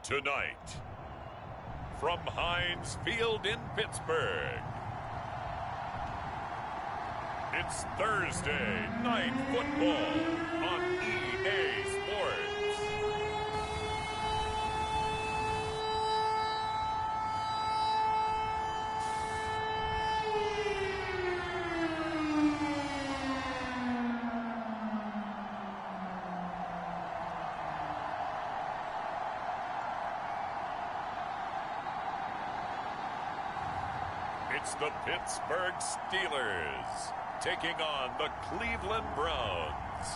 Tonight, from Heinz Field in Pittsburgh, it's Thursday Night Football on EA Sports. It's the Pittsburgh Steelers taking on the Cleveland Browns.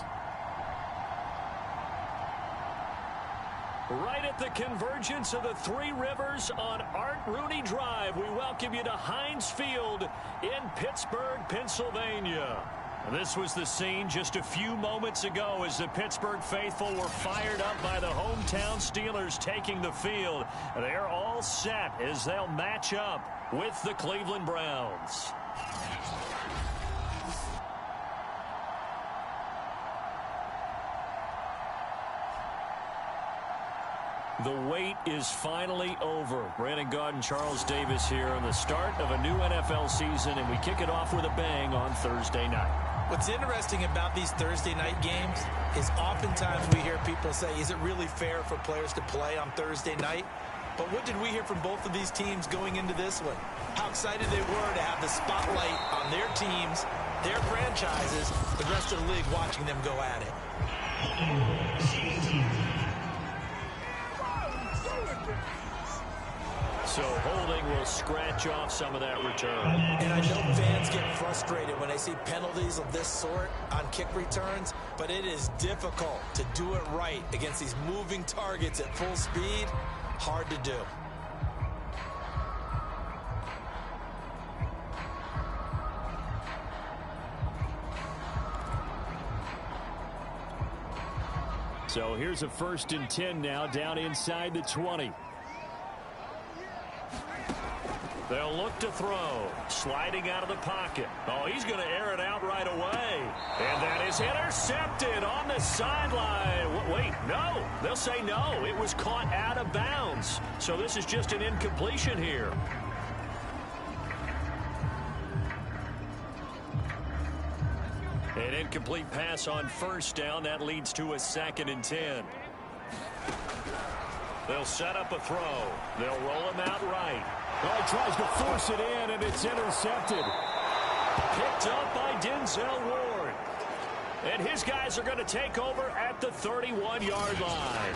Right at the convergence of the Three Rivers on Art Rooney Drive, we welcome you to Heinz Field in Pittsburgh, Pennsylvania. This was the scene just a few moments ago as the Pittsburgh faithful were fired up by the hometown Steelers taking the field. They're all set as they'll match up with the Cleveland Browns. The wait is finally over. Brandon Gaud and Charles Davis here on the start of a new NFL season, and we kick it off with a bang on Thursday night. What's interesting about these Thursday night games is oftentimes we hear people say, is it really fair for players to play on Thursday night? But what did we hear from both of these teams going into this one? How excited they were to have the spotlight on their teams, their franchises, the rest of the league watching them go at it. So holding will scratch off some of that return. And I know fans get frustrated when they see penalties of this sort on kick returns, but it is difficult to do it right against these moving targets at full speed. Hard to do. So here's a 1st and 10 now down inside the 20. They'll look to throw. Sliding out of the pocket. Oh, he's going to air it out right away. And that is intercepted on the sideline. Wait, no. They'll say no. It was caught out of bounds. So this is just an incompletion here. An incomplete pass on 1st down. That leads to a 2nd and 10. They'll set up a throw. They'll roll him out right. Oh, he tries to force it in, and it's intercepted. Picked up by Denzel Ward. And his guys are going to take over at the 31-yard line.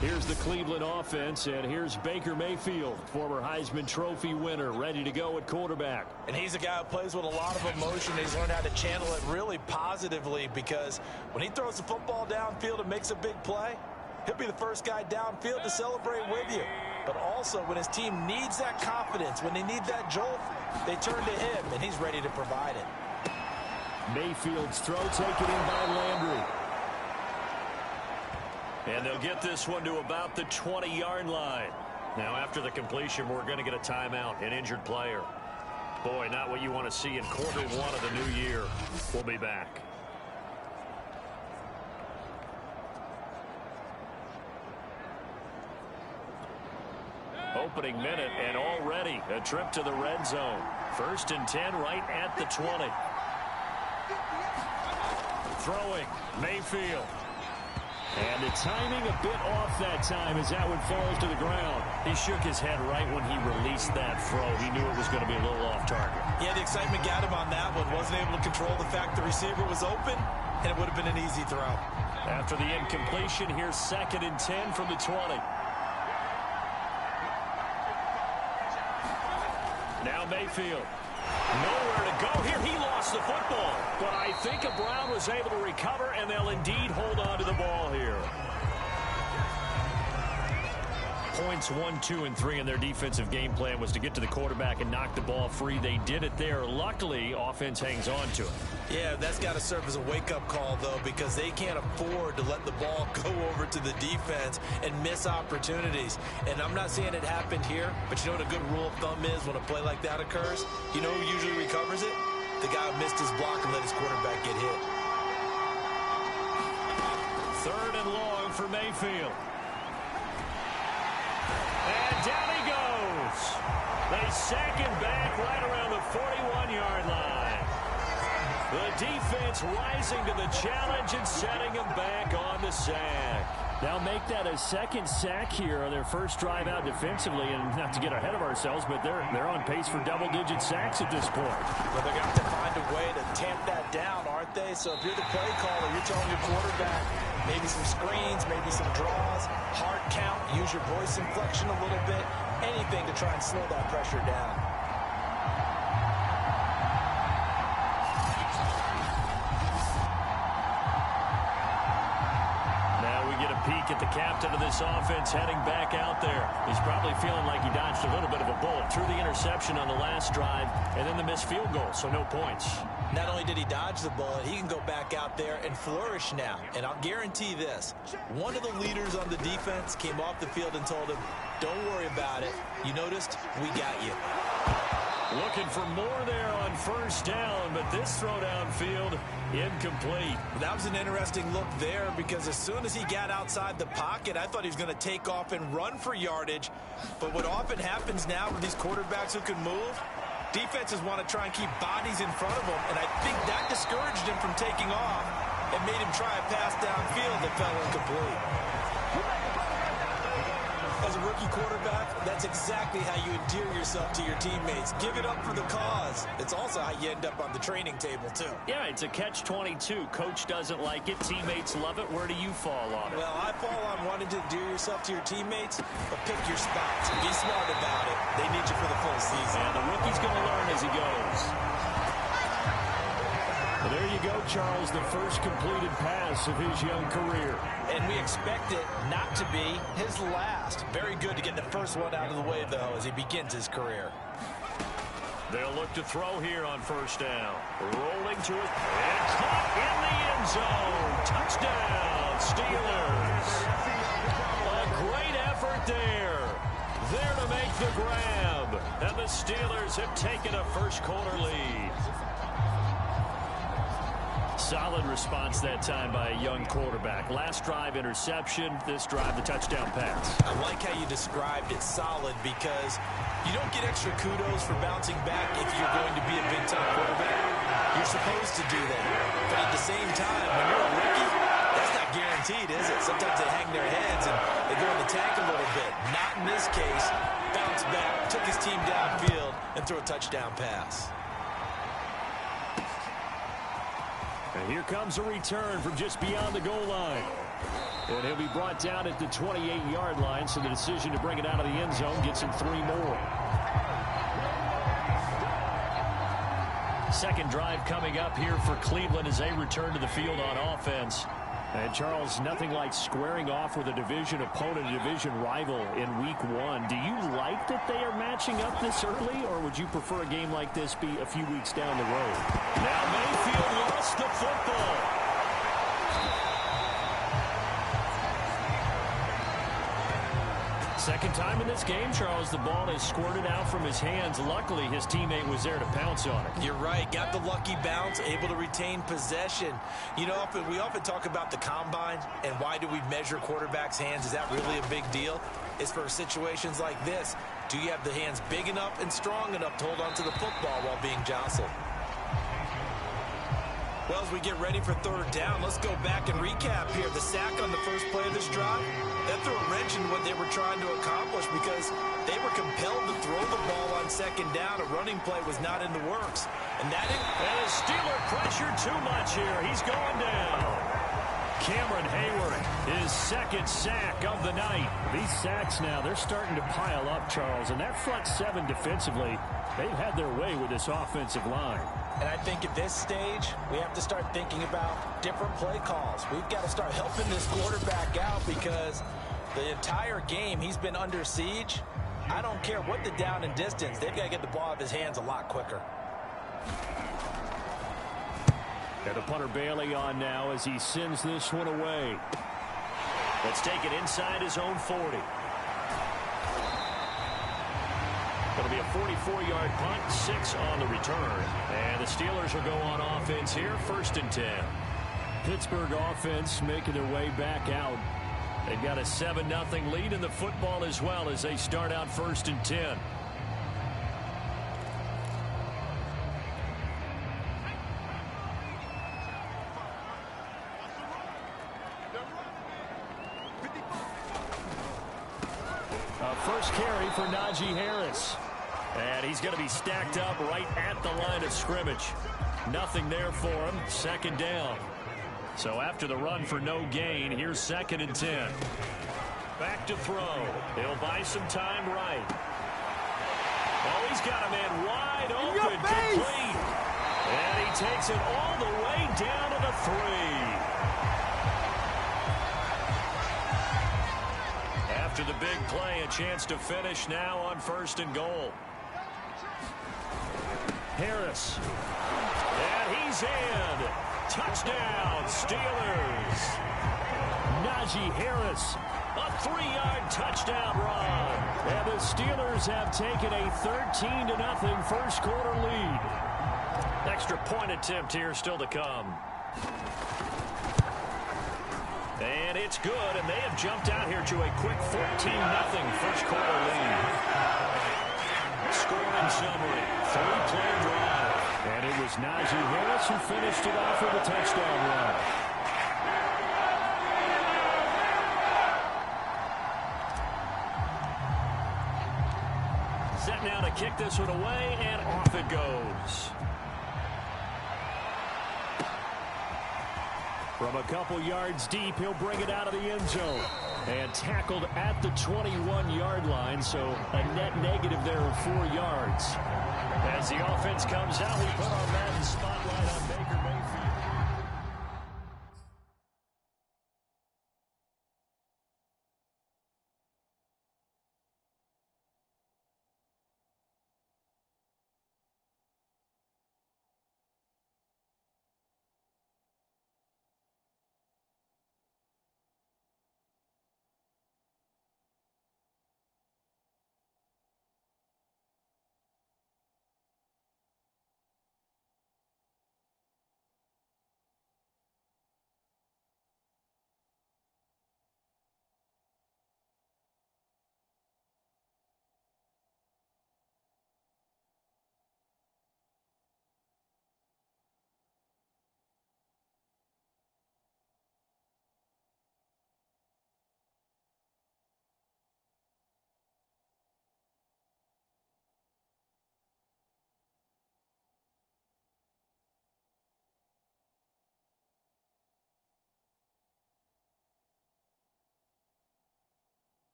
Here's the Cleveland offense, and here's Baker Mayfield, former Heisman Trophy winner, ready to go at quarterback. And he's a guy who plays with a lot of emotion. He's learned how to channel it really positively because when he throws the football downfield and makes a big play, he'll be the first guy downfield to celebrate with you. But also, when his team needs that confidence, when they need that jolt, they turn to him, and he's ready to provide it. Mayfield's throw taken in by Landry. And they'll get this one to about the 20-yard line. Now, after the completion, we're going to get a timeout, an injured player. Boy, not what you want to see in quarter one of the new year. We'll be back. Opening minute, and already a trip to the red zone. 1st and 10 right at the 20. Throwing, Mayfield. And the timing a bit off that time as that one falls to the ground. He shook his head right when he released that throw. He knew it was going to be a little off target. Yeah, the excitement got him on that one. Wasn't able to control the fact the receiver was open, and it would have been an easy throw. After the incompletion, here's 2nd and 10 from the 20. Now Mayfield. Nowhere to go here. He lost the football. But I think a Brown was able to recover, and they'll indeed hold on to the ball here. Points 1, 2, and 3 in their defensive game plan was to get to the quarterback and knock the ball free. They did it there. Luckily, offense hangs on to it. Yeah, that's got to serve as a wake-up call, though, because they can't afford to let the ball go over to the defense and miss opportunities. And I'm not saying it happened here, but you know what a good rule of thumb is when a play like that occurs? You know who usually recovers it? The guy who missed his block and let his quarterback get hit. 3rd and long for Mayfield. down he goes. They sack him back right around the 41-yard line. The defense rising to the challenge and setting him back on the sack. They'll make that a second sack here on their first drive out defensively, and not to get ahead of ourselves, but they're on pace for double-digit sacks at this point. Well, they're going to have to find a way to tamp that down, aren't they? So if you're the play caller, you're telling your quarterback maybe some screens, maybe some draws, hard count, use your voice inflection a little bit, anything to try and slow that pressure down. Peek at the captain of this offense heading back out there. He's probably feeling like he dodged a little bit of a bullet. Threw the interception on the last drive and then the missed field goal, so no points. Not only did he dodge the bullet, he can go back out there and flourish now. And I'll guarantee this, one of the leaders on the defense came off the field and told him, don't worry about it. You noticed? We got you. Looking for more there on first down, but this throw downfield incomplete. That was an interesting look there because as soon as he got outside the pocket, I thought he was going to take off and run for yardage. But what often happens now with these quarterbacks who can move, defenses want to try and keep bodies in front of them, and I think that discouraged him from taking off and made him try a pass downfield that fell incomplete. As a rookie quarterback, that's exactly how you endear yourself to your teammates. Give it up for the cause. It's also how you end up on the training table, too. Yeah, it's a catch-22. Coach doesn't like it. Teammates love it. Where do you fall on it? Well, I fall on wanting to endear yourself to your teammates, but pick your spots. Be smart about it. They need you for the full season. And the rookie's going to learn as he goes. Well, there you go, Charles, the first completed pass of his young career. And we expect it not to be his last. Very good to get the first one out of the way, though, as he begins his career. They'll look to throw here on first down. Rolling to it. And caught in the end zone. Touchdown, Steelers. A great effort there. There to make the grab. And the Steelers have taken a first-quarter lead. Solid response that time by a young quarterback. Last drive, interception. This drive, the touchdown pass. I like how you described it, solid, because you don't get extra kudos for bouncing back if you're going to be a big-time quarterback. You're supposed to do that. But at the same time, when you're a rookie, that's not guaranteed, is it? Sometimes they hang their heads and they go in the tank a little bit. Not in this case. Bounced back, took his team downfield, and threw a touchdown pass. And here comes a return from just beyond the goal line. And he'll be brought down at the 28-yard line, so the decision to bring it out of the end zone gets him 3 more. Second drive coming up here for Cleveland as they return to the field on offense. And, Charles, nothing like squaring off with a division opponent, a division rival in Week 1. Do you like that they are matching up this early, or would you prefer a game like this be a few weeks down the road? Now Mayfield lost the football. Second time in this game, Charles, the ball is squirted out from his hands. Luckily, his teammate was there to pounce on it. You're right. Got the lucky bounce, able to retain possession. You know, we often talk about the combine and why do we measure quarterbacks' hands. Is that really a big deal? It's for situations like this. Do you have the hands big enough and strong enough to hold on to the football while being jostled? Well, as we get ready for third down, let's go back and recap here. The sack on the first play of this drive, that threw a wrench in what they were trying to accomplish because they were compelled to throw the ball on second down. A running play was not in the works. And the Steeler pressured too much here. He's going down. Cameron Hayward, his second sack of the night. These sacks now, they're starting to pile up, Charles. And that front seven defensively, they've had their way with this offensive line. And I think at this stage, we have to start thinking about different play calls. We've got to start helping this quarterback out because the entire game he's been under siege. I don't care what the down and distance. They've got to get the ball out of his hands a lot quicker. And the punter Bailey on now as he sends this one away. Let's take it inside his own 40. It'll be a 44-yard punt, 6 on the return. And the Steelers will go on offense here, 1st and 10. Pittsburgh offense making their way back out. They've got a 7-0 lead in the football as well as they start out 1st and 10. First carry for Najee Harris. And he's going to be stacked up right at the line of scrimmage. Nothing there for him. 2nd down. So after the run for no gain, here's 2nd and 10. Back to throw. He'll buy some time right. Oh, he's got a man wide open. Complete. And he takes it all the way down to the 3. After the big play, a chance to finish now on 1st and goal. Harris. And he's in. Touchdown, Steelers. Najee Harris, a 3-yard touchdown run. And the Steelers have taken a 13-0 first quarter lead. Extra point attempt here still to come. And it's good, and they have jumped out here to a quick 14-0 first quarter lead. Scoring summary, 3-play drive. And it was Najee Harris who finished it off with a touchdown run. Set now to kick this one away, and off it goes. From a couple yards deep, he'll bring it out of the end zone. And tackled at the 21-yard line, so a net negative there of 4 yards. As the offense comes out, we put our Madden spotlight on Baker Mayfield.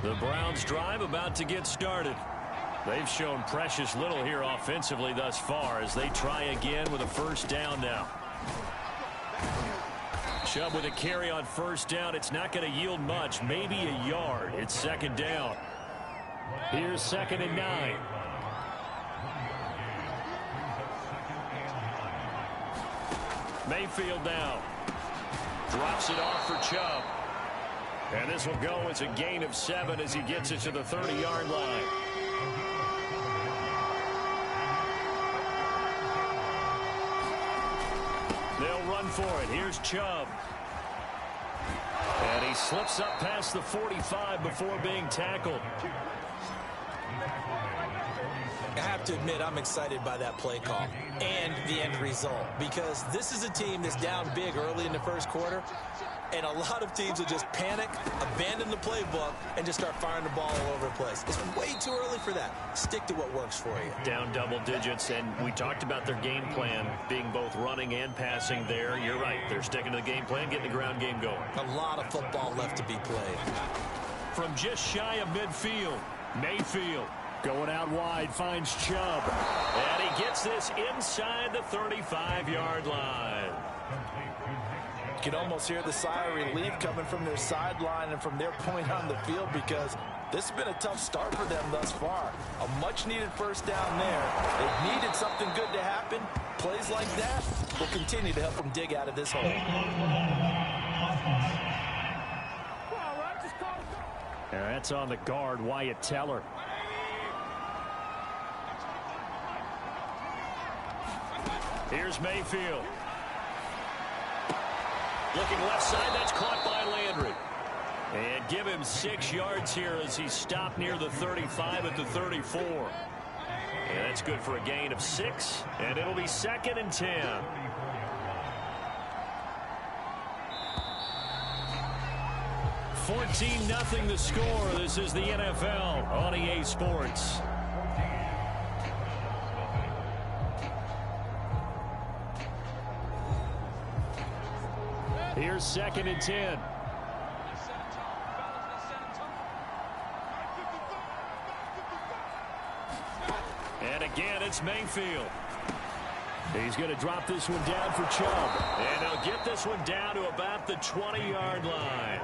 The Browns' drive about to get started. They've shown precious little here offensively thus far as they try again with a 1st down now. Chubb with a carry on 1st down. It's not going to yield much, maybe a yard. It's 2nd down. Here's 2nd and 9. Mayfield now. Drops it off for Chubb. And this will go as a gain of 7 as he gets it to the 30-yard line. They'll run for it. Here's Chubb. And he slips up past the 45 before being tackled. I have to admit, I'm excited by that play call and the end result, because this is a team that's down big early in the first quarter, and a lot of teams will just panic, abandon the playbook, and just start firing the ball all over the place. It's way too early for that. Stick to what works for you. Down double digits, and we talked about their game plan being both running and passing there. You're right. They're sticking to the game plan, getting the ground game going. A lot of football left to be played. From just shy of midfield, Mayfield going out wide, finds Chubb. And he gets this inside the 35-yard line. You can almost hear the sigh of relief coming from their sideline and from their point on the field, because this has been a tough start for them thus far. A much-needed first down there. They've needed something good to happen. Plays like that will continue to help them dig out of this hole. That's on the guard, Wyatt Teller. Here's Mayfield. Looking left side, that's caught by Landry. And give him 6 yards here as he's stopped near the 35 at the 34. And that's good for a gain of 6, and it'll be 2nd and 10. $14-0 the score. This is the NFL on EA Sports. Here's 2nd and 10. And again, it's Mayfield. He's going to drop this one down for Chubb. And he'll get this one down to about the 20-yard line.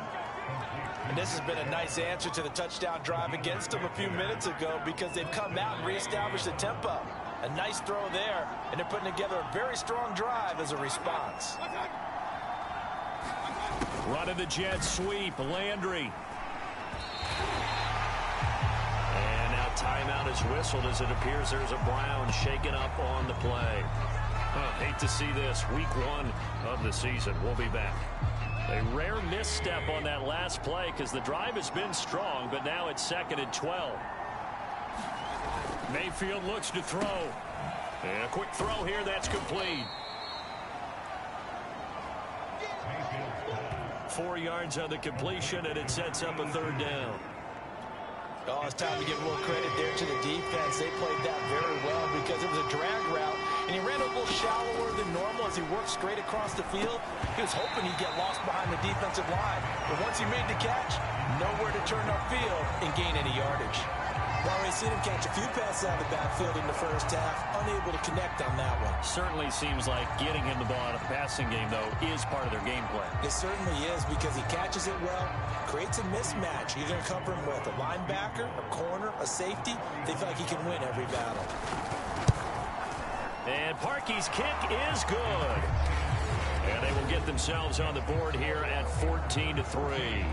And this has been a nice answer to the touchdown drive against them a few minutes ago, because they've come out and reestablished the tempo. A nice throw there, and they're putting together a very strong drive as a response. Running the jet sweep, Landry. And now timeout is whistled as it appears there's a Brown shaken up on the play. Hate to see this. Week 1 of the season. We'll be back. A rare misstep on that last play because the drive has been strong, but now it's 2nd and 12. Mayfield looks to throw. And a quick throw here, that's complete. 4 yards on the completion, and it sets up a 3rd down. Oh, it's time to give a little credit there to the defense. They played that very well because it was a drag route, and he ran a little shallower than normal as he worked straight across the field. He was hoping he'd get lost behind the defensive line, but once he made the catch, nowhere to turn upfield and gain any yardage. Well, we've seen him catch a few passes out of the backfield in the first half, unable to connect on that one. Certainly seems like getting him the ball out of the passing game, though, is part of their game plan. It certainly is, because he catches it well, creates a mismatch. You're going to cover him with a linebacker, a corner, a safety. They feel like he can win every battle. And Parkey's kick is good. And they will get themselves on the board here at 14-3.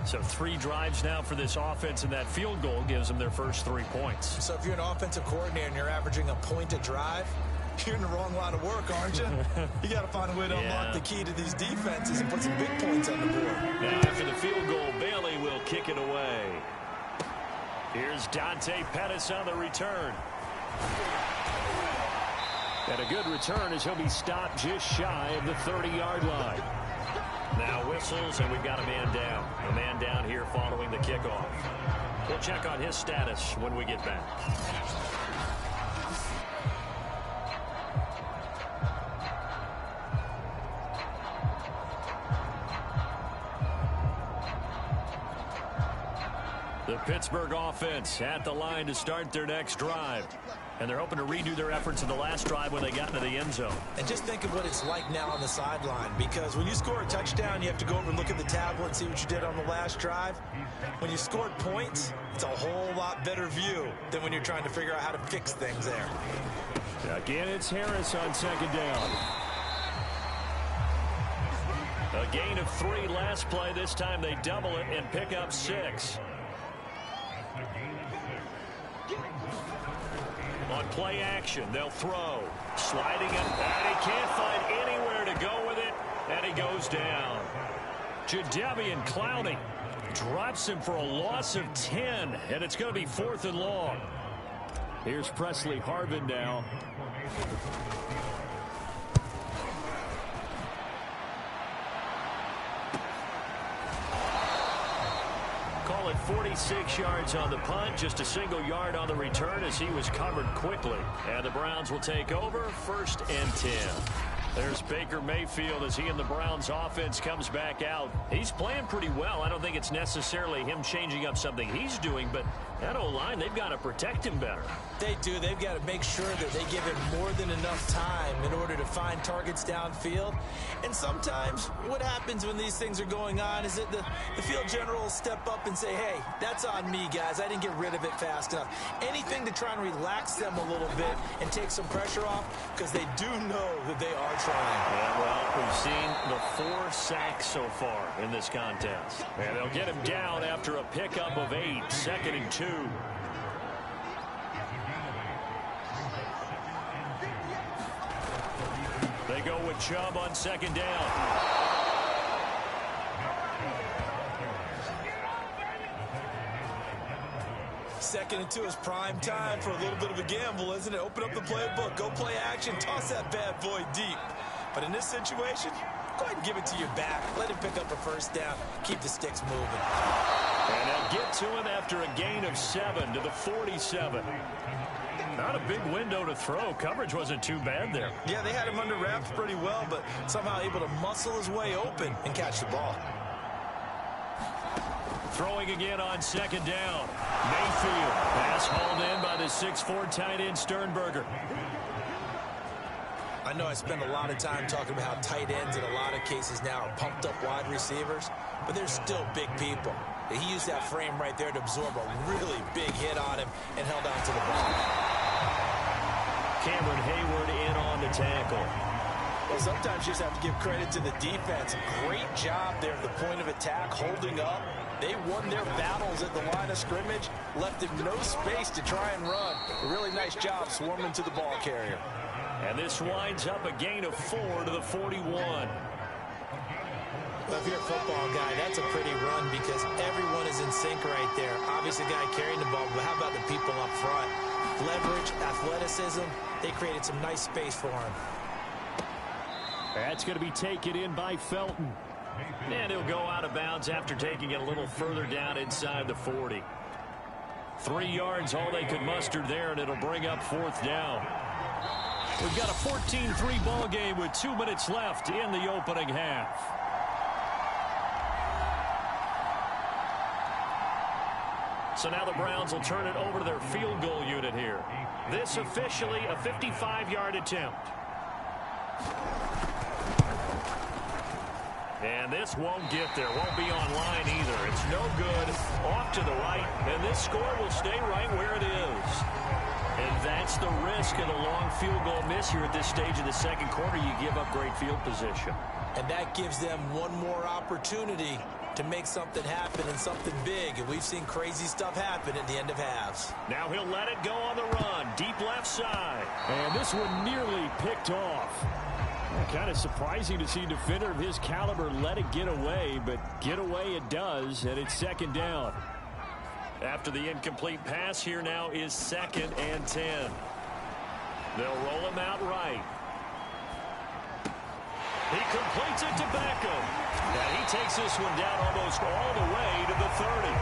So 3 drives now for this offense, and that field goal gives them their first 3 points. So if you're an offensive coordinator and you're averaging a point a drive, you're in the wrong line of work, aren't you? You got to find a way to unlock the key to these defenses and put some big points on the board. Now after the field goal, Bailey will kick it away. Here's Dante Pettis on the return. And a good return as he'll be stopped just shy of the 30-yard line. Now whistles, and we've got a man down. A man down here following the kickoff. We'll check on his status when we get back. The Pittsburgh offense at the line to start their next drive. And they're hoping to redo their efforts in the last drive when they got into the end zone. And just think of what it's like now on the sideline, because when you score a touchdown, you have to go over and look at the tablet and see what you did on the last drive. When you scored points, it's a whole lot better view than when you're trying to figure out how to fix things there. Again, it's Harris on 2nd down. A gain of 3 last play. This time they double it and pick up 6. On play action, they'll throw. Sliding him, and he can't find anywhere to go with it, and he goes down. Jadeveon Clowney drops him for a loss of 10, and it's going to be 4th and long. Here's Presley Harvin now. Call it 46 yards on the punt, just a single yard on the return as he was covered quickly. And the Browns will take over 1st and 10. There's Baker Mayfield as he and the Browns offense comes back out. He's playing pretty well. I don't think it's necessarily him changing up something he's doing, but that O-line, they've got to protect him better. They do. They've got to make sure that they give him more than enough time in order to find targets downfield. And sometimes what happens when these things are going on is that the field general will step up and say, hey, that's on me, guys. I didn't get rid of it fast enough. Anything to try and relax them a little bit and take some pressure off, because they do know that they are trying. Yeah, well, we've seen the 4 sacks so far in this contest. And they'll get him down after a pickup of 8, 2nd and 2. They go with Chubb on 2nd down. Second and 2 is prime time for a little bit of a gamble, isn't it? Open up the playbook, go play action, toss that bad boy deep. But in this situation, go ahead and give it to your back. Let him pick up a 1st down. Keep the sticks moving. And they'll get to him after a gain of 7 to the 47. Not a big window to throw. Coverage wasn't too bad there. Yeah, they had him under wraps pretty well, but somehow able to muscle his way open and catch the ball. Throwing again on 2nd down. Mayfield. Pass hauled in by the 6'4" tight end Sternberger. I know I spend a lot of time talking about how tight ends in a lot of cases now are pumped up wide receivers, but they're still big people. He used that frame right there to absorb a really big hit on him and held on to the ball. Cameron Hayward in on the tackle. Well, sometimes you just have to give credit to the defense. Great job there at the point of attack, holding up. They won their battles at the line of scrimmage, left him no space to try and run. A really nice job swarming to the ball carrier. And this winds up a gain of 4 to the 41. Well, if you're a football guy, that's a pretty run because everyone is in sync right there. Obviously, the guy carrying the ball, but how about the people up front? Leverage, athleticism, they created some nice space for him. That's going to be taken in by Felton. And he'll go out of bounds after taking it a little further down inside the 40. 3 yards, all they could muster there, and it'll bring up 4th down. We've got a 14-3 ball game with 2 minutes left in the opening half. So now the Browns will turn it over to their field goal unit here. This officially a 55-yard attempt. And this won't get there. Won't be online either. It's no good. Off to the right. And this score will stay right where it is. And that's the risk of the long field goal miss here at this stage of the 2nd quarter. You give up great field position. And that gives them one more opportunity to make something happen and something big. And we've seen crazy stuff happen at the end of halves. Now he'll let it go on the run. Deep left side. And this one nearly picked off. Kind of surprising to see a defender of his caliber let it get away, but get away it does, and it's 2nd down. After the incomplete pass, here now is 2nd and 10. They'll roll him out right. He completes it to Beckham. And he takes this one down almost all the way to the 30.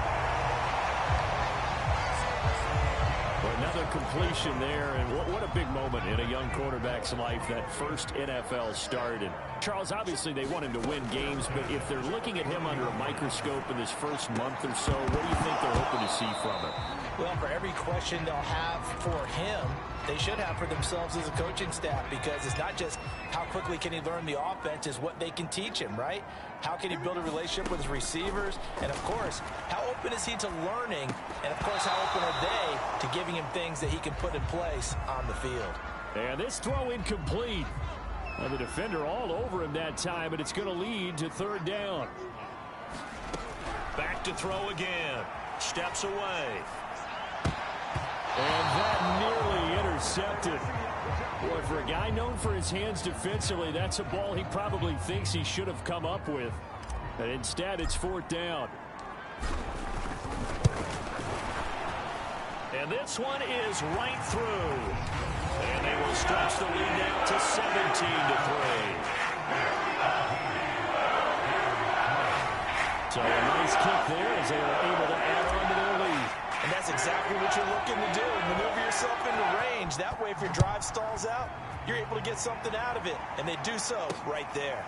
Another completion there, and what a big moment in a young quarterback's life, that first NFL start. And Charles, obviously they want him to win games, but if they're looking at him under a microscope in this first month or so, what do you think they're hoping to see from him? Well, for every question they'll have for him, they should have for themselves as a coaching staff, because it's not just how quickly can he learn the offense, it's what they can teach him, right? How can he build a relationship with his receivers? And, of course, how open is he to learning? And, of course, how open are they to giving him things that he can put in place on the field? And this throw incomplete. And the defender all over him that time, and it's going to lead to 3rd down. Back to throw again. Steps away. And that nearly intercepted. Boy, for a guy known for his hands defensively, that's a ball he probably thinks he should have come up with. But instead, it's 4th down. And this one is right through. And they will stretch the lead out to 17-3. So a nice kick there as they were able to add on to their lead. And And that's exactly what you're looking to do. Maneuver yourself into range. That way, if your drive stalls out, you're able to get something out of it. And they do so right there.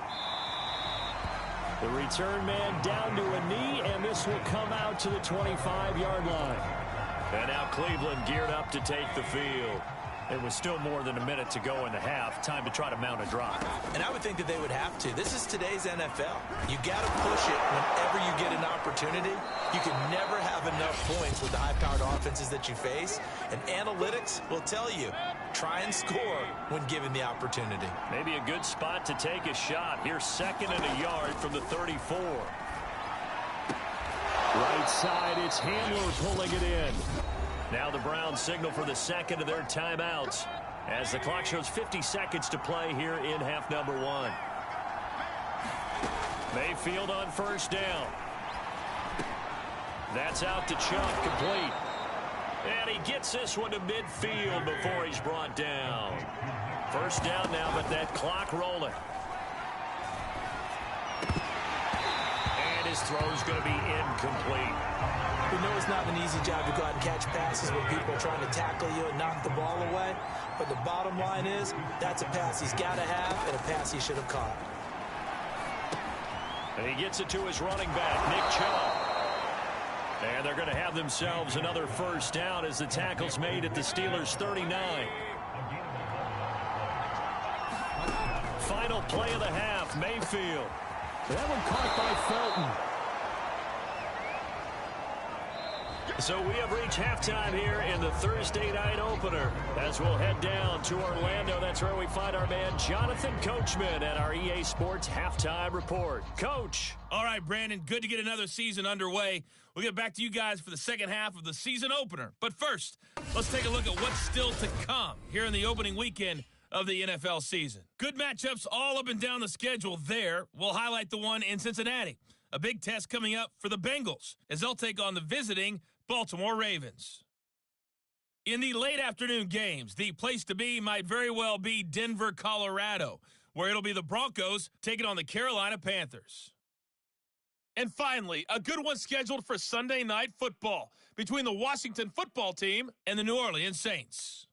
The return man down to a knee, and this will come out to the 25-yard line. And now Cleveland geared up to take the field. It was still more than a minute to go in the half. Time to try to mount a drive. And I would think that they would have to. This is today's NFL. You got to push it whenever you get an opportunity. You can never have enough points with the high-powered offenses that you face. And analytics will tell you, try and score when given the opportunity. Maybe a good spot to take a shot. Here's 2nd and a yard from the 34. Right side, it's Hamler pulling it in. Now the Browns signal for the second of their timeouts as the clock shows 50 seconds to play here in half number 1. Mayfield on first down. That's out to Chubb, complete. And he gets this one to midfield before he's brought down. First down now, but that clock rolling. And his throw's going to be incomplete. We know it's not an easy job to go out and catch passes when people are trying to tackle you and knock the ball away. But the bottom line is, that's a pass he's got to have and a pass he should have caught. And he gets it to his running back, Nick Chubb. And they're going to have themselves another first down as the tackle's made at the Steelers' 39. Final play of the half, Mayfield. That one caught by Felton. So we have reached halftime here in the Thursday night opener as we'll head down to Orlando. That's where we find our man Jonathan Coachman at our EA Sports Halftime Report. Coach. All right, Brandon, good to get another season underway. We'll get back to you guys for the second half of the season opener. But first, let's take a look at what's still to come here in the opening weekend of the NFL season. Good matchups all up and down the schedule there. We'll highlight the one in Cincinnati. A big test coming up for the Bengals as they'll take on the visiting Baltimore Ravens. In the late afternoon games, the place to be might very well be Denver, Colorado, where it'll be the Broncos taking on the Carolina Panthers. And finally, a good one scheduled for Sunday Night Football between the Washington football team and the New Orleans Saints.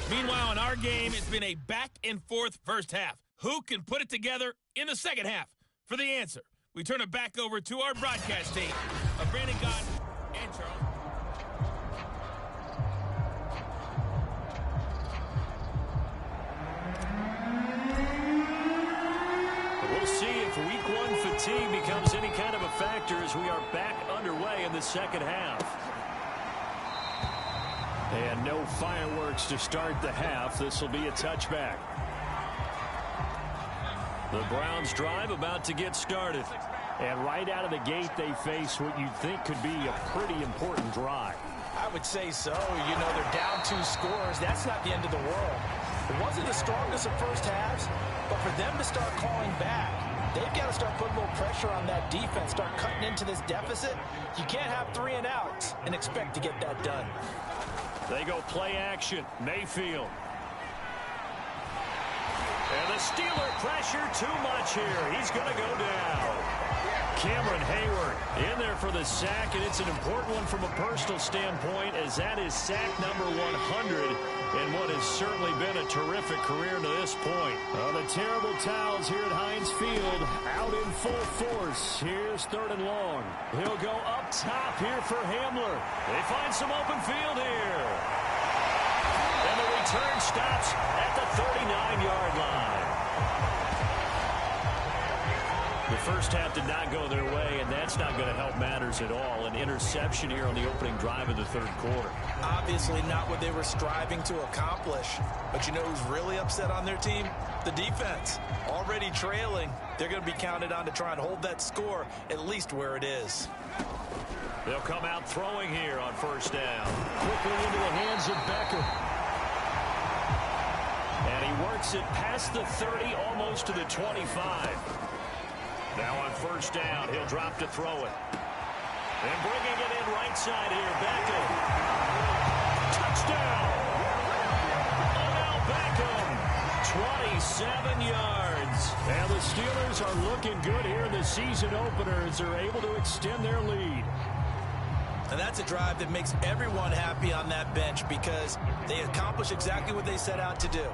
Meanwhile, in our game, it's been a back-and-forth first half. Who can put it together in the second half? For the answer, we turn it back over to our broadcast team of Brandon Gott and Charles. We'll see if week 1 fatigue becomes any kind of a factor as we are back underway in the second half. And no fireworks to start the half. This will be a touchback. The Browns drive about to get started. And right out of the gate, they face what you'd think could be a pretty important drive. I would say so. You know, they're down 2 scores. That's not the end of the world. It wasn't the strongest of first halves, but for them to start calling back, they've got to start putting a little pressure on that defense, start cutting into this deficit. You can't have 3 and outs and expect to get that done. They go play action. Mayfield. And the Steeler pressure too much here. He's going to go down. Cameron Hayward in there for the sack, and it's an important one from a personal standpoint as that is sack number 100 in what has certainly been a terrific career to this point. The terrible towels here at Heinz Field out in full force. Here's 3rd and long. He'll go up top here for Hamler. They find some open field here. And the return stops at the 39-yard line. The first half did not go their way, and that's not going to help matters at all. An interception here on the opening drive of the 3rd quarter. Obviously not what they were striving to accomplish. But you know who's really upset on their team? The defense. Already trailing. They're going to be counted on to try and hold that score at least where it is. They'll come out throwing here on first down. Quickly into the hands of Beckham. And he works it past the 30, almost to the 25. Now on first down, he'll drop to throw it. And bringing it in right side here, Beckham. Touchdown! Odell Beckham, 27 yards. And the Steelers are looking good here in the season opener as they're able to extend their lead. And that's a drive that makes everyone happy on that bench because they accomplish exactly what they set out to do.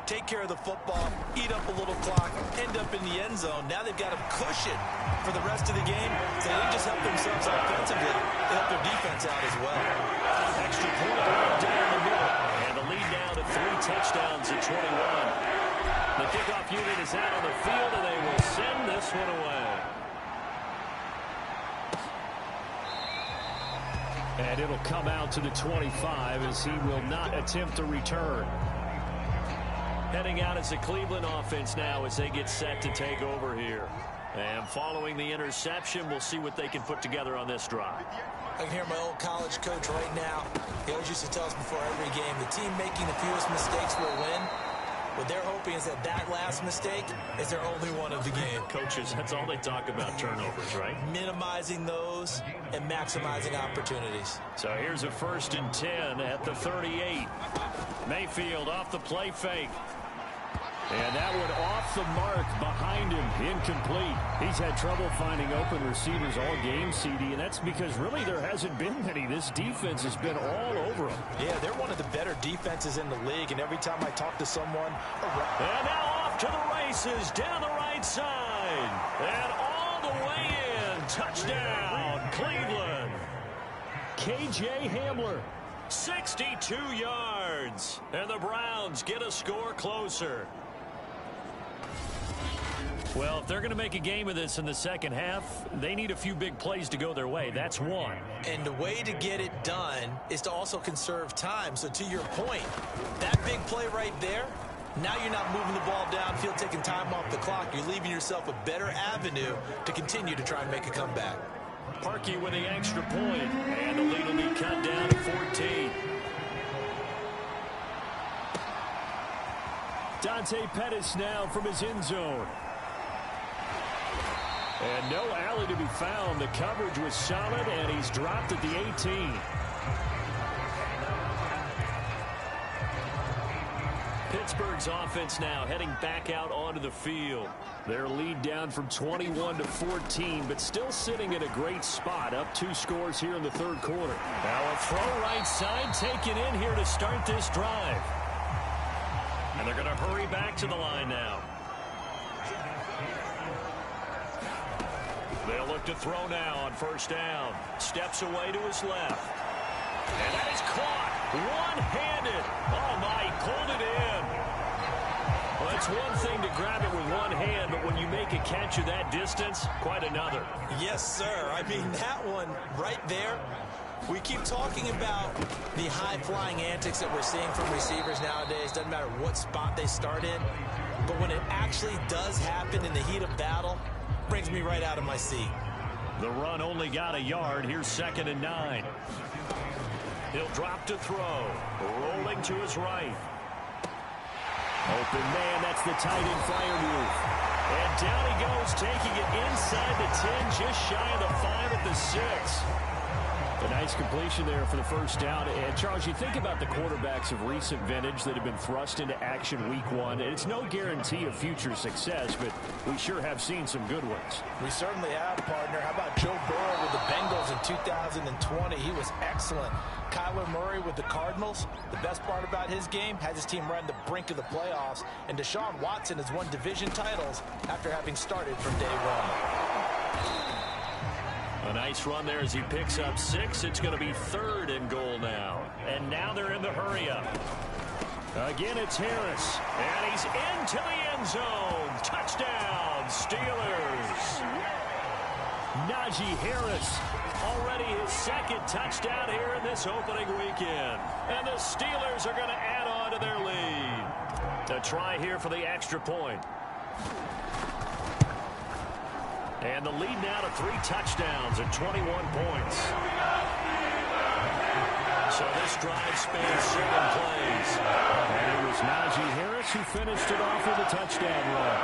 Take care of the football, eat up a little clock, end up in the end zone. Now they've got a cushion for the rest of the game, so they just help themselves offensively. They help their defense out as well. Extra point right down the middle. And the lead now to 3 touchdowns at 21. The kickoff unit is out on the field, and they will send this one away. And it'll come out to the 25 as he will not attempt to return. Heading out as the Cleveland offense now as they get set to take over here. And following the interception, we'll see what they can put together on this drive. I can hear my old college coach right now. He always used to tell us before every game, the team making the fewest mistakes will win. What they're hoping is that that last mistake is their only one of the game. Coaches, that's all they talk about, turnovers, right? Minimizing those and maximizing opportunities. So here's a 1st and 10 at the 38. Mayfield off the play fake. And that one off the mark behind him, incomplete. He's had trouble finding open receivers all game, CD, and that's because really there hasn't been many. This defense has been all over him. Yeah, they're one of the better defenses in the league, and every time I talk to someone around... And now off to the races, down the right side, and all the way in. Touchdown, Cleveland. K.J. Hamler, 62 yards, and the Browns get a score closer. Well, if they're going to make a game of this in the second half, they need a few big plays to go their way. That's one. And the way to get it done is to also conserve time. So to your point, that big play right there, now you're not moving the ball downfield, taking time off the clock. You're leaving yourself a better avenue to continue to try and make a comeback. Parkey with the extra point, and the lead will be cut down to 14. Dante Pettis now from his end zone. And no alley to be found. The coverage was solid, and he's dropped at the 18. Pittsburgh's offense now heading back out onto the field. Their lead down from 21 to 14, but still sitting in a great spot, up 2 scores here in the third quarter. Now a throw right side taken in here to start this drive. And they're going to hurry back to the line now. They'll look to throw now on 1st down. Steps away to his left. And that is caught. One-handed. Oh, my, pulled it in. Well, it's one thing to grab it with one hand, but when you make a catch of that distance, quite another. Yes, sir. I mean, that one right there, we keep talking about the high-flying antics that we're seeing from receivers nowadays. Doesn't matter what spot they start in. But when it actually does happen in the heat of battle, brings me right out of my seat. The run only got a yard. Here's 2nd and 9. He'll drop to throw. Rolling to his right. Open man, that's the tight end flyer move. And down he goes, taking it inside the 10, just shy of the 5 at the 6. A nice completion there for the 1st down. And, Charles, you think about the quarterbacks of recent vintage that have been thrust into action week 1. It's no guarantee of future success, but we sure have seen some good ones. We certainly have, partner. How about Joe Burrow with the Bengals in 2020? He was excellent. Kyler Murray with the Cardinals. The best part about his game, has his team right on the brink of the playoffs. And Deshaun Watson has won division titles after having started from day one. A nice run there as he picks up 6. It's going to be 3rd and goal now. And now they're in the hurry-up. Again, it's Harris. And he's into the end zone. Touchdown, Steelers. Najee Harris, already his 2nd touchdown here in this opening weekend. And the Steelers are going to add on to their lead. A try here for the extra point. And the lead now to 3 touchdowns at 21 points. So this drive spans 7 plays. And it was Najee Harris who finished it off with a touchdown run.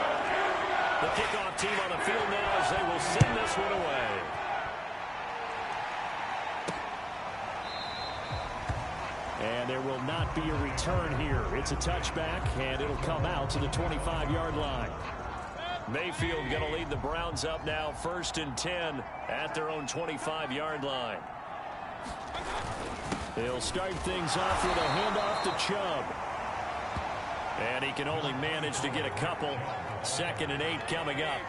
The kickoff team on the field now as they will send this one away. And there will not be a return here. It's a touchback, and it'll come out to the 25-yard line. Mayfield going to lead the Browns up now, 1st and 10 at their own 25-yard line. They'll start things off with a handoff to Chubb. And he can only manage to get a couple. 2nd and 8 coming up.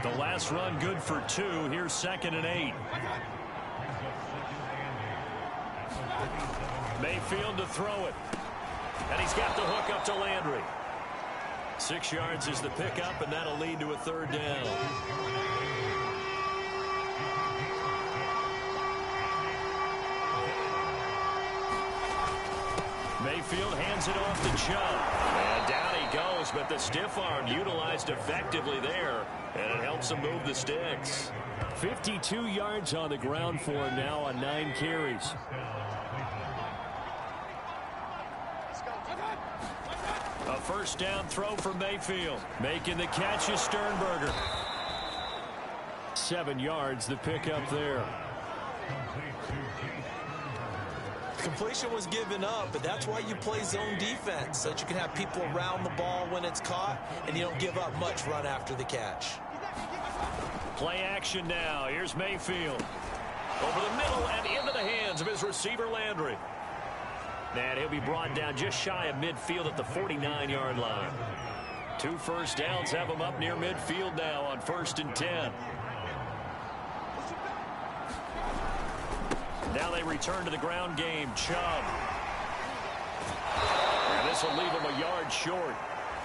The last run good for 2. Here's 2nd and 8. Mayfield to throw it. And he's got the hook up to Landry. 6 yards is the pickup, and that'll lead to a 3rd down. Mayfield hands it off to Chubb. And down he goes, but the stiff arm utilized effectively there, and it helps him move the sticks. 52 yards on the ground for him now on 9 carries. A 1st down throw for Mayfield. Making the catch is Sternberger. 7 yards, the pickup there. Completion was given up, but that's why you play zone defense, so that you can have people around the ball when it's caught, and you don't give up much run after the catch. Play action now. Here's Mayfield. Over the middle and into the hands of his receiver, Landry. And he'll be brought down just shy of midfield at the 49-yard line. 2 1st downs have him up near midfield now on 1st and 10. Now they return to the ground game. Chubb. And this will leave him a yard short.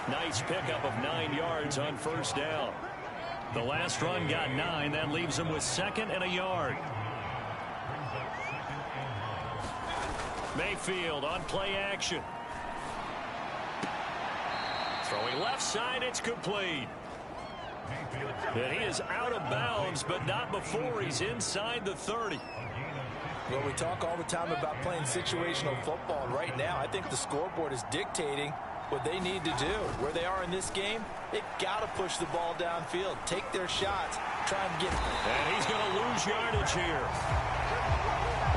Nice pickup of 9 yards on 1st down. The last run got 9. That leaves him with 2nd and a yard. Mayfield on play action. Throwing left side, it's complete. And he is out of bounds, but not before he's inside the 30. Well, we talk all the time about playing situational football, and right now I think the scoreboard is dictating what they need to do. Where they are in this game, they've got to push the ball downfield, take their shots, try and get... And he's going to lose yardage here,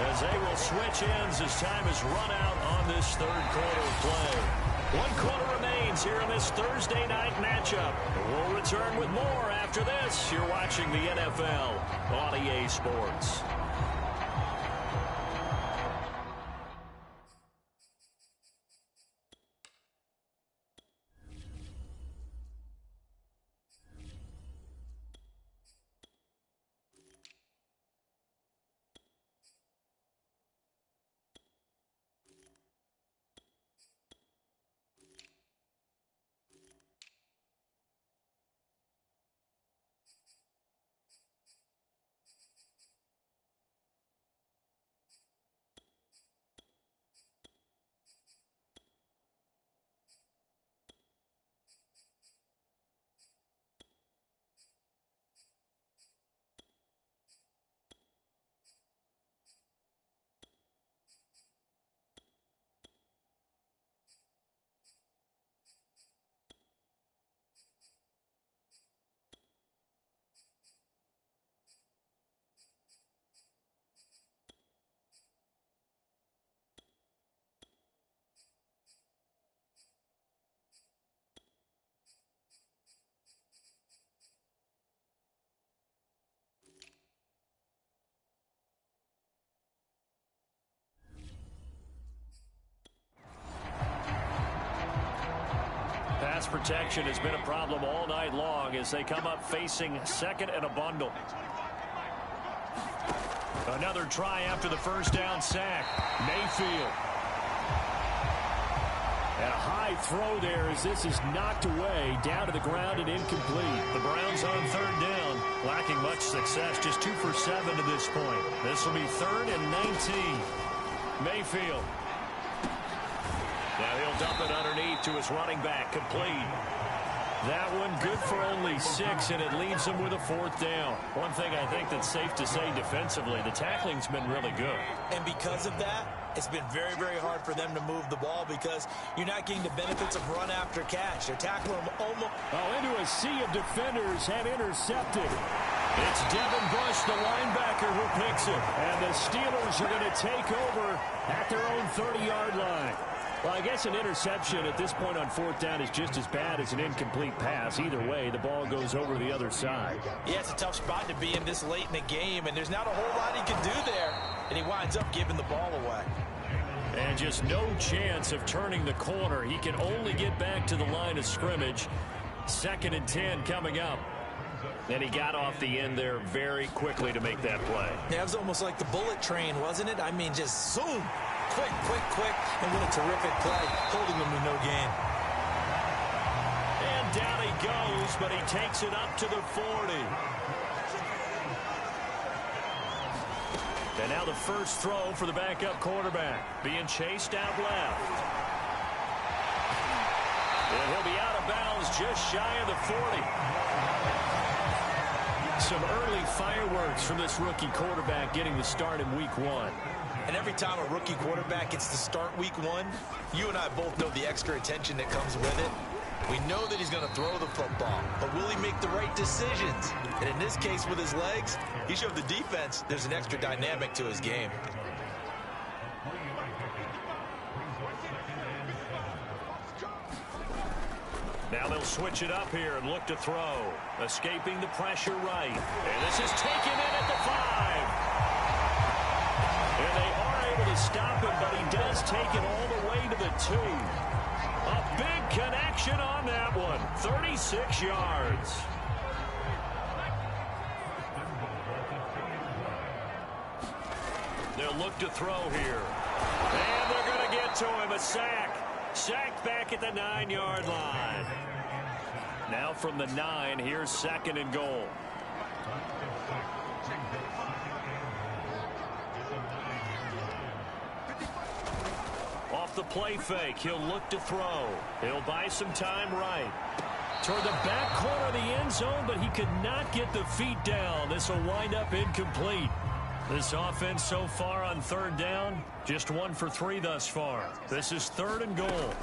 as they will switch ends as time is run out on this 3rd quarter play. 1 quarter remains here in this Thursday night matchup. We'll return with more after this. You're watching the NFL on EA Sports. Pass protection has been a problem all night long as they come up facing 2nd and a bundle. Another try after the 1st down sack. Mayfield. And a high throw there as this is knocked away, down to the ground and incomplete. The Browns on 3rd down, lacking much success, just 2 for 7 to this point. This will be 3rd and 19. Mayfield. Now he'll dump it underneath to his running back, complete. That one good for only 6, and it leaves him with a 4th down. One thing I think that's safe to say defensively, the tackling's been really good. And because of that, it's been very, very hard for them to move the ball because you're not getting the benefits of run after catch. They're tackling them almost... Oh, into a sea of defenders have intercepted. It's Devin Bush, the linebacker, who picks it. And the Steelers are going to take over at their own 30-yard line. Well, I guess an interception at this point on 4th down is just as bad as an incomplete pass. Either way, the ball goes over the other side. Yeah, it's a tough spot to be in this late in the game, and there's not a whole lot he can do there. and he winds up giving the ball away. And just no chance of turning the corner. He can only get back to the line of scrimmage. 2nd and 10 coming up. And he got off the end there very quickly to make that play. Yeah, it was almost like the bullet train, wasn't it? I mean, just zoom. Quick, quick, quick. And what a terrific play, holding him with no gain. And down he goes, but he takes it up to the 40. And now the first throw for the backup quarterback. Being chased out left. And he'll be out of bounds just shy of the 40. Some early fireworks from this rookie quarterback getting the start in week 1. And every time a rookie quarterback gets to start week 1, you and I both know the extra attention that comes with it. We know that he's going to throw the football, but will he make the right decisions? And in this case, with his legs, he showed the defense there's an extra dynamic to his game. Now they'll switch it up here and look to throw. Escaping the pressure right. And this is taken in at the 5. And they are able to stop him, but he does take it all the way to the 2. A big connection on that one. 36 yards. They'll look to throw here. And they're going to get to him. A sack. Sacked back at the 9-yard line. Now from the 9, here's 2nd and goal. Off the play fake, he'll look to throw. He'll buy some time right. Toward the back corner of the end zone, but he could not get the feet down. This will wind up incomplete. This offense so far on 3rd down, just 1 for 3 thus far. This is 3rd and goal.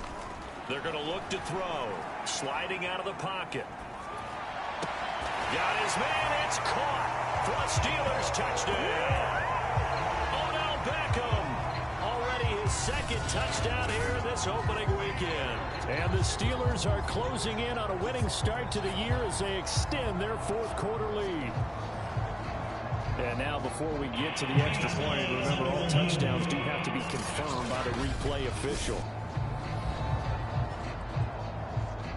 They're going to look to throw. Sliding out of the pocket. Got his man. It's caught for a Steelers touchdown. Odell Beckham. Already his 2nd touchdown here in this opening weekend. And the Steelers are closing in on a winning start to the year as they extend their 4th quarter lead. And now before we get to the extra point, remember all touchdowns do have to be confirmed by the replay official.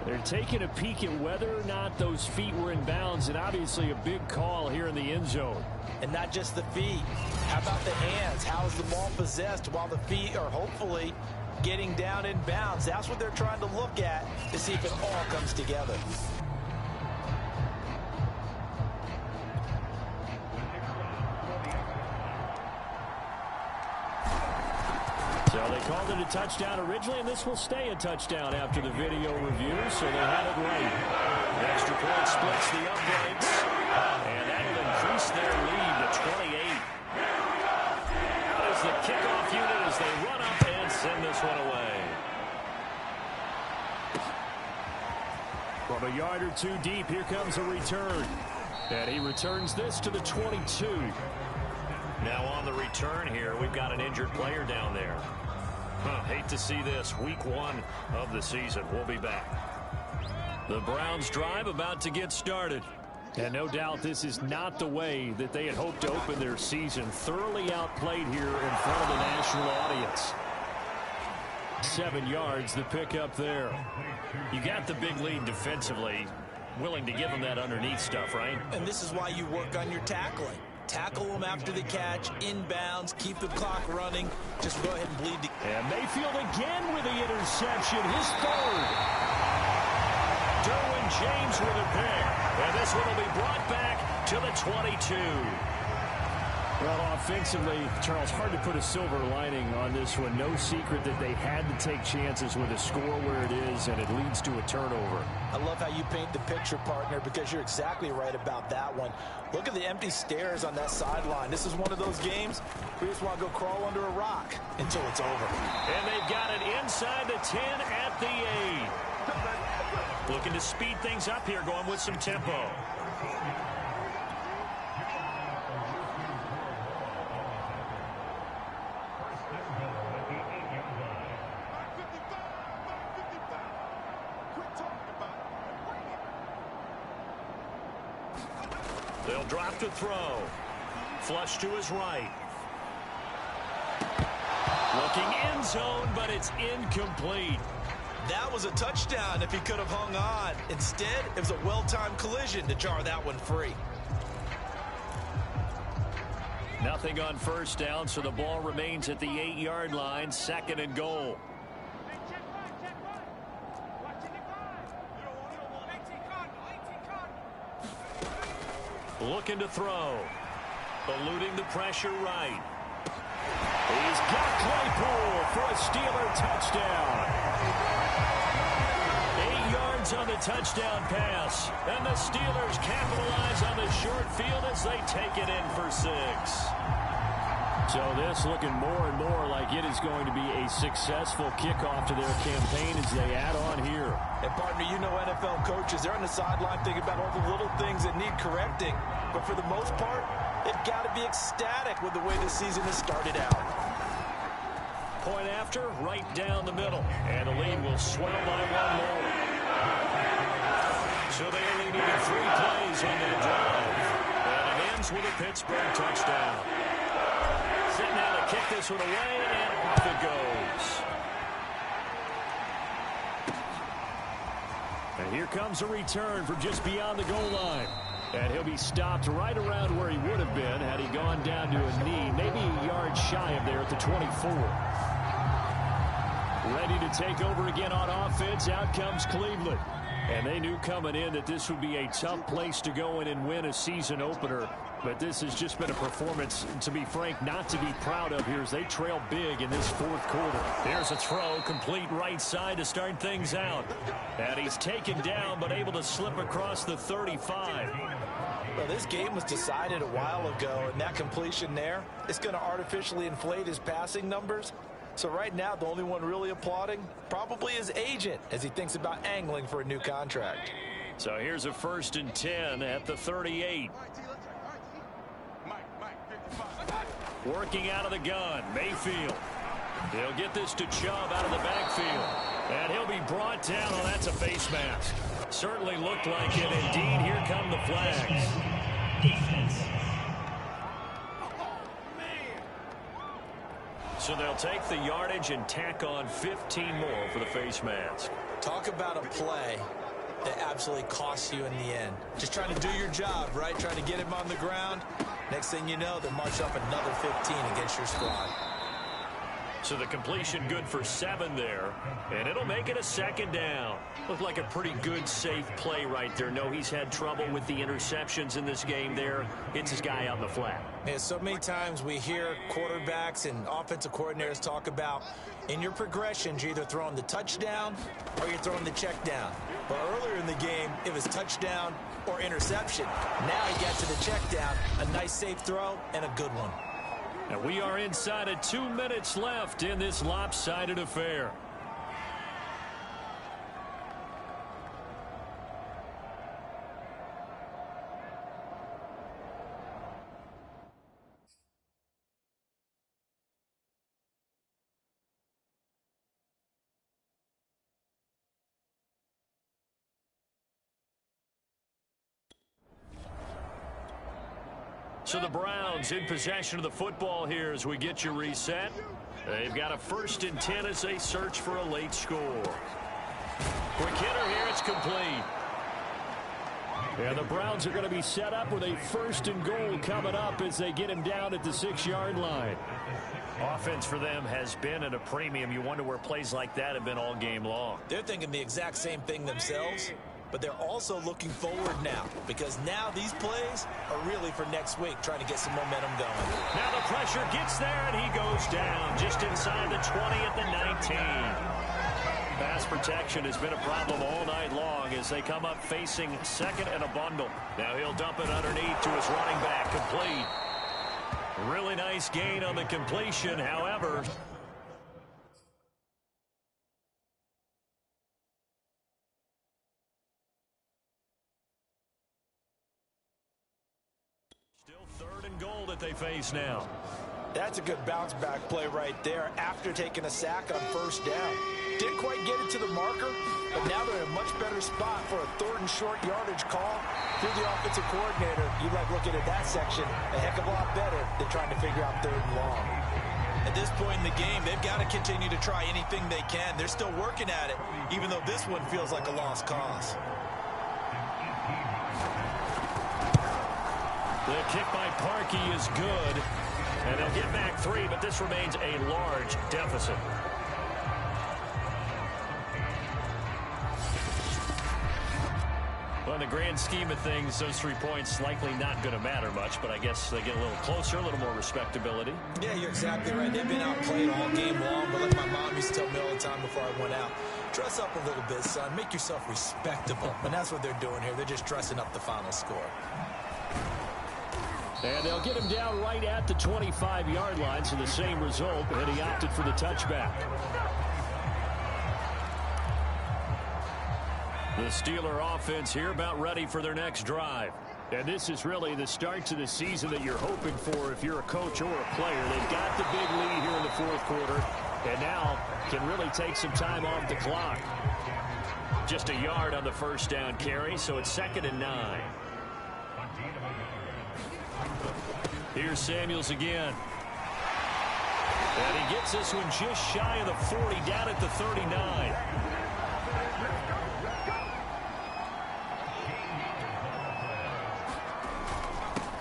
They're taking a peek at whether or not those feet were in bounds, and obviously a big call here in the end zone. And not just the feet. How about the hands? How is the ball possessed while the feet are hopefully getting down in bounds? That's what they're trying to look at to see if it all comes together. So they called it a touchdown originally, and this will stay a touchdown after the video review, so they had it right. The extra point splits the uprights, and that will increase their lead to 28. That is the kickoff unit as they run up and send this one away. From a yard or 2 deep, here comes a return. And he returns this to the 22. Now on the return here, we've got an injured player down there. Hate to see this. Week 1 of the season. We'll be back. The Browns drive about to get started. And no doubt this is not the way that they had hoped to open their season. Thoroughly outplayed here in front of the national audience. 7 yards, the pickup there. You got the big lead defensively. Willing to give them that underneath stuff, right? And this is why you work on your tackling. Tackle them after the catch, inbounds, keep the clock running. Just go ahead and bleed. And Mayfield again with the interception, his 3rd. Derwin James with a pick. And this one will be brought back to the 22. Well, offensively, Charles, hard to put a silver lining on this one. No secret that they had to take chances with a score where it is, and it leads to a turnover. I love how you paint the picture, partner, because you're exactly right about that one. Look at the empty stairs on that sideline. This is one of those games where you just want to go crawl under a rock until it's over. And they've got it inside the 10 at the 8. Looking to speed things up here, going with some tempo. They'll drop to throw. Flush to his right. Looking end zone, but it's incomplete. That was a touchdown if he could have hung on. Instead, it was a well-timed collision to jar that one free. Nothing on first down, so the ball remains at the 8-yard line, 2nd and goal. Looking to throw. Eluding the pressure right. He's got Claypool for a Steeler touchdown. 8 yards on the touchdown pass. And the Steelers capitalize on the short field as they take it in for 6. So this looking more and more like it is going to be a successful kickoff to their campaign as they add on here. And partner, you know NFL coaches, they're on the sideline thinking about all the little things that need correcting. But for the most part, they've got to be ecstatic with the way this season has started out. Point after, right down the middle. And the lead will swell by 1 more. So they only needed 3 plays on that drive. And it ends with a Pittsburgh touchdown. Sitting out to kick this one away, and off it goes. And here comes a return from just beyond the goal line. And he'll be stopped right around where he would have been had he gone down to a knee, maybe a yard shy of there at the 24. Ready to take over again on offense. Out comes Cleveland. And they knew coming in that this would be a tough place to go in and win a season opener. But this has just been a performance, to be frank, not to be proud of here as they trail big in this 4th quarter. Here's a throw, complete right side to start things out. And he's taken down, but able to slip across the 35. Well, this game was decided a while ago, and that completion there is going to artificially inflate his passing numbers. So right now, the only one really applauding probably his agent as he thinks about angling for a new contract. So here's a 1st and 10 at the 38. Working out of the gun, Mayfield. He'll get this to Chubb out of the backfield. And he'll be brought down. Oh, that's a face mask. Certainly looked like it. Indeed, here come the flags. So they'll take the yardage and tack on 15 more for the face mask. Talk about a play that absolutely costs you in the end. Just trying to do your job, right? Trying to get him on the ground. Next thing you know, they march up another 15 against your squad. So the completion good for 7 there, and it'll make it a 2nd down. Looked like a pretty good, safe play right there. No, he's had trouble with the interceptions in this game there. Hits his guy out in the flat. Yeah, so many times we hear quarterbacks and offensive coordinators talk about in your progressions, you're either throwing the touchdown or you're throwing the check down. But earlier in the game, it was touchdown or interception. Now he got to the check down, a nice safe throw and a good one. And we are inside of 2 minutes left in this lopsided affair. So the Browns in possession of the football here as we get you reset. They've got a 1st and 10 as they search for a late score. Quick hitter here, it's complete. And the Browns are going to be set up with a 1st and goal coming up as they get him down at the 6-yard line. Offense for them has been at a premium. You wonder where plays like that have been all game long. They're thinking the exact same thing themselves. But they're also looking forward now because now these plays are really for next week, trying to get some momentum going. Now the pressure gets there, and he goes down just inside the 20 at the 19. Pass protection has been a problem all night long as they come up facing 2nd and a bundle. Now he'll dump it underneath to his running back, complete. Really nice gain on the completion, however. Still 3rd and goal that they face now. That's a good bounce back play right there after taking a sack on 1st down. Didn't quite get it to the marker, but now they're in a much better spot for a 3rd and short yardage call. Through the offensive coordinator, you like looking at that section a heck of a lot better than trying to figure out 3rd and long. At this point in the game, they've got to continue to try anything they can. They're still working at it, even though this one feels like a lost cause. The kick by Parkey is good, and they'll get back 3, but this remains a large deficit. Well, in the grand scheme of things, those 3 points likely not going to matter much, but I guess they get a little closer, a little more respectability. Yeah, you're exactly right. They've been outplayed all game long, but like my mom used to tell me all the time before I went out, dress up a little bit, son. Make yourself respectable. And that's what they're doing here. They're just dressing up the final score. And they'll get him down right at the 25-yard line, so the same result, and he opted for the touchback. The Steeler offense here about ready for their next drive. And this is really the start to the season that you're hoping for if you're a coach or a player. They've got the big lead here in the fourth quarter, and now can really take some time off the clock. Just a yard on the first down carry, so it's 2nd and 9. Here's Samuels again. And he gets this one just shy of the 40, down at the 39.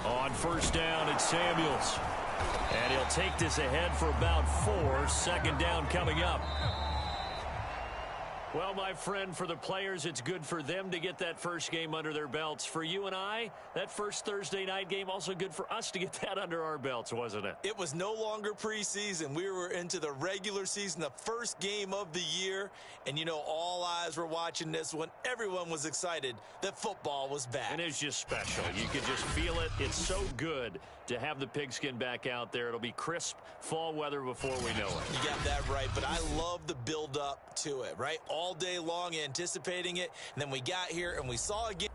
On first down, it's Samuels. And he'll take this ahead for about 4. 2nd down coming up. Well, my friend, for the players, it's good for them to get that first game under their belts. For you and I, that first Thursday night game, also good for us to get that under our belts, wasn't it? It was no longer preseason. We were into the regular season, the first game of the year. And, you know, all eyes were watching this one. Everyone was excited that football was back. And it's just special. You could just feel it. It's so good to have the pigskin back out there. It'll be crisp fall weather before we know it. You got that right, but I love the build-up to it, right? All day long anticipating it, and then we got here and we saw again.